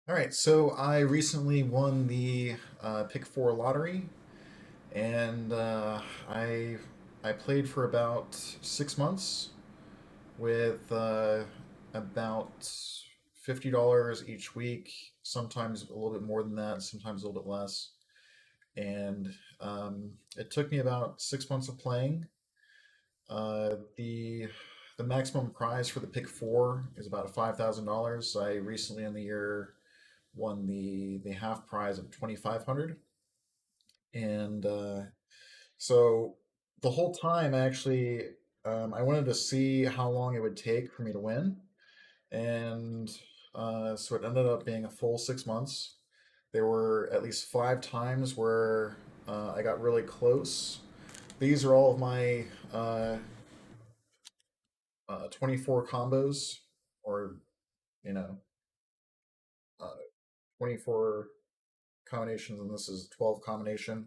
All right, so I recently won the Pick Four lottery, and I played for about 6 months with about $50 each week. Sometimes a little bit more than that, sometimes a little bit less. And it took me about 6 months of playing. The maximum prize for the Pick Four is about $5,000. I recently in the year won the half prize of 2,500, and so the whole time actually, I wanted to see how long it would take for me to win, and so it ended up being a full 6 months. There were at least five times where I got really close. These are all of my 24 combos, or you know, uh, 24 combinations, and this is 12 combination.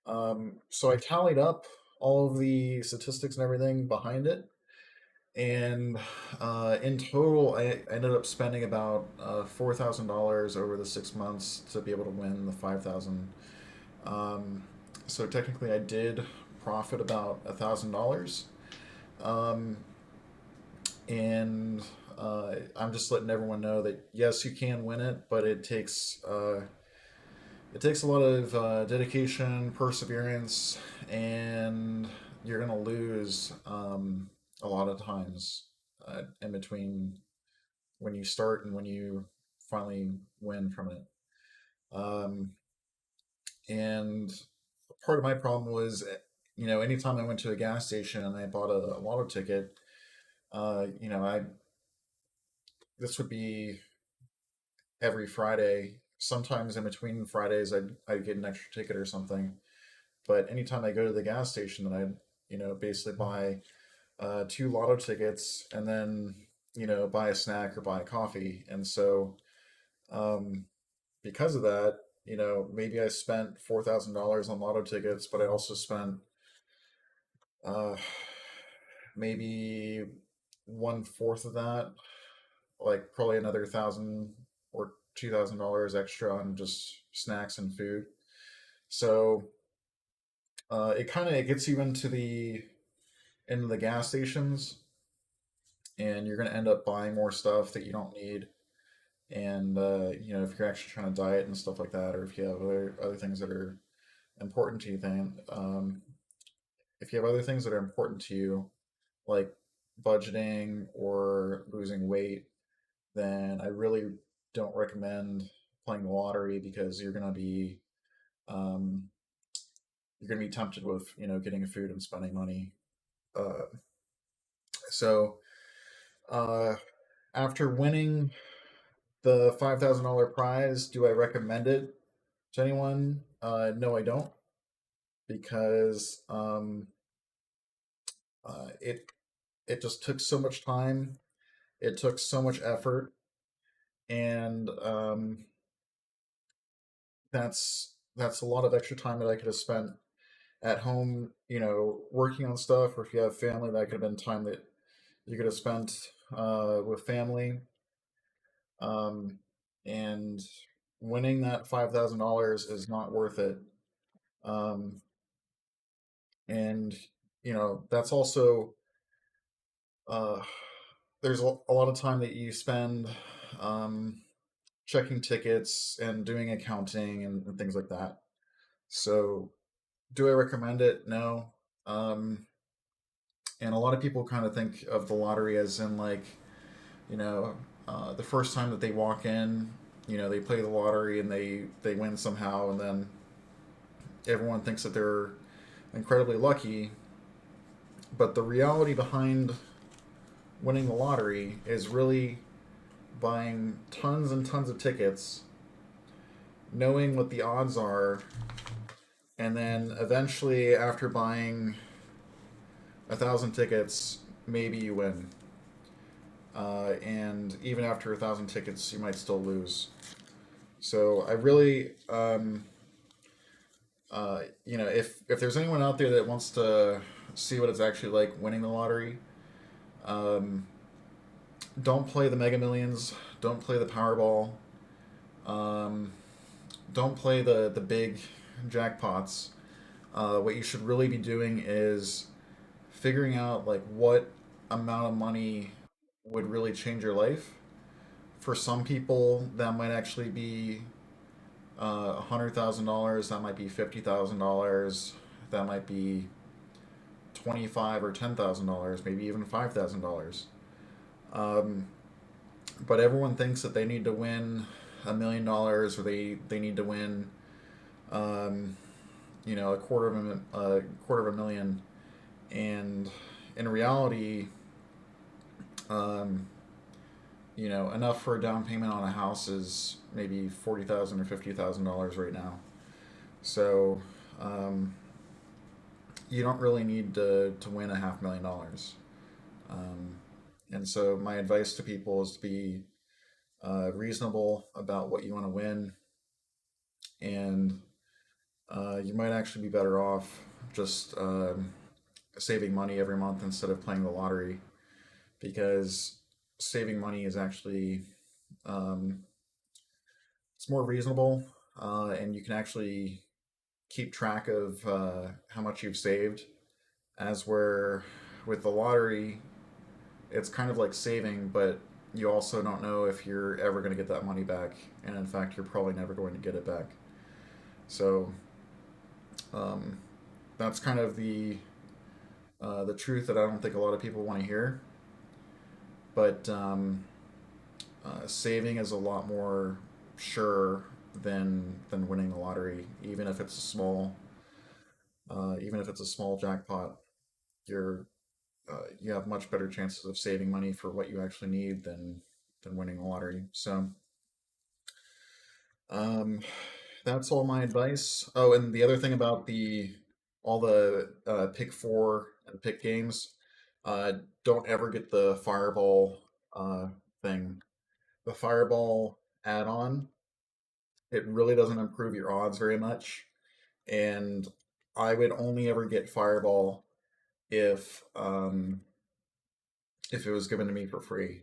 So I tallied up all of the statistics and everything behind it, and in total, I ended up spending about $4,000 over the 6 months to be able to win the 5,000. So technically, I did profit about $1,000, um, and I'm just letting everyone know that yes, you can win it, but it takes a lot of dedication, perseverance, and you're gonna lose a lot of times in between when you start and when you finally win from it. Um, and part of my problem was, anytime I went to a gas station and I bought a lotto ticket, I this would be every Friday. Sometimes in between Fridays, I'd get an extra ticket or something. But anytime I go to the gas station, then I'd basically buy two lotto tickets and then buy a snack or buy a coffee. And so um, because of that, maybe I spent $4,000 on lotto tickets, but I also spent uh, maybe one fourth of that, like probably another thousand or $2,000 extra on just snacks and food. So it gets you into the gas stations, and you're going to end up buying more stuff that you don't need. And if you're actually trying to diet and stuff like that, or if you have other things that are important to you, then if you have other things that are important to you, like budgeting or losing weight, then I really don't recommend playing the lottery because um, you're gonna be tempted with getting food and spending money. Uh, so uh, after winning the $5,000 prize, do I recommend it to anyone? No, I don't, because it just took so much time. It took so much effort, and that's a lot of extra time that I could have spent at home, working on stuff. Or if you have family, that could have been time that you could have spent with family. Um, and winning that $5,000 is not worth it. Um, and that's also uh, there's a lot of time that you spend um, checking tickets and doing accounting and things like that. So, do I recommend it? No. Um, and a lot of people kind of think of the lottery as in like, you know, the first time that they walk in, they play the lottery and they win somehow, and then everyone thinks that they're incredibly lucky. But the reality behind winning the lottery is really buying tons and tons of tickets, knowing what the odds are, and then eventually, after buying 1,000 tickets, maybe you win. And even after 1,000 tickets, you might still lose. So I really, if there's anyone out there that wants to see what it's actually like winning the lottery, um, don't play the Mega Millions, don't play the Powerball. Um, don't play the big jackpots. What you should really be doing is figuring out like what amount of money would really change your life. For some people, that might actually be $100,000. That might be $50,000. That might be 25 or $10,000. Maybe even $5,000. Um, but everyone thinks that they need to win $1 million, or they need to win um, a quarter of a million. And in reality, um, enough for a down payment on a house is maybe $40,000 or $50,000 right now. So um, you don't really need to win a $500,000. Um, and so my advice to people is to be reasonable about what you want to win, and you might actually be better off just saving money every month instead of playing the lottery, because saving money is actually um, it's more reasonable, and you can actually keep track of how much you've saved. As where with the lottery, it's kind of like saving, but you also don't know if you're ever going to get that money back, and in fact, you're probably never going to get it back. So um, that's kind of the truth that I don't think a lot of people want to hear. But saving is a lot more sure than winning the lottery, even if it's a small jackpot. You have much better chances of saving money for what you actually need than winning the lottery. So um, that's all my advice. Oh, and the other thing about the all the pick four and pick games, uh, don't ever get the fireball thing. The fireball add-on, it really doesn't improve your odds very much, and I would only ever get fireball if it was given to me for free.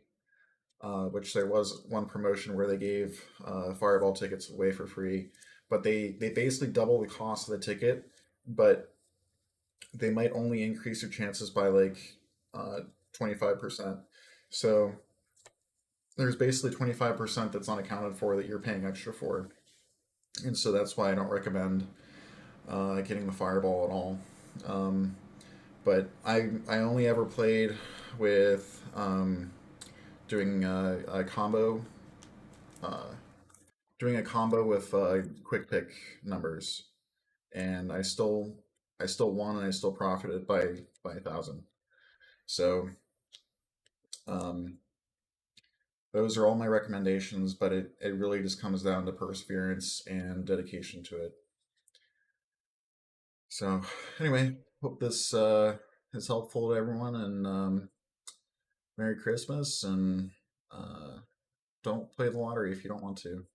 Which there was one promotion where they gave Fireball tickets away for free, but they basically double the cost of the ticket, but they might only increase your chances by like 25%. So there's basically 25% that's unaccounted for that you're paying extra for, and so that's why I don't recommend getting the Fireball at all. Um, but I only ever played with doing a combo uh, doing a combo with quick pick numbers, and I still won, and I still profited by 1,000. So um, those are all my recommendations, but it really just comes down to perseverance and dedication to it. So anyway, hope this is helpful to everyone, and Merry Christmas, and uh, don't play the lottery if you don't want to.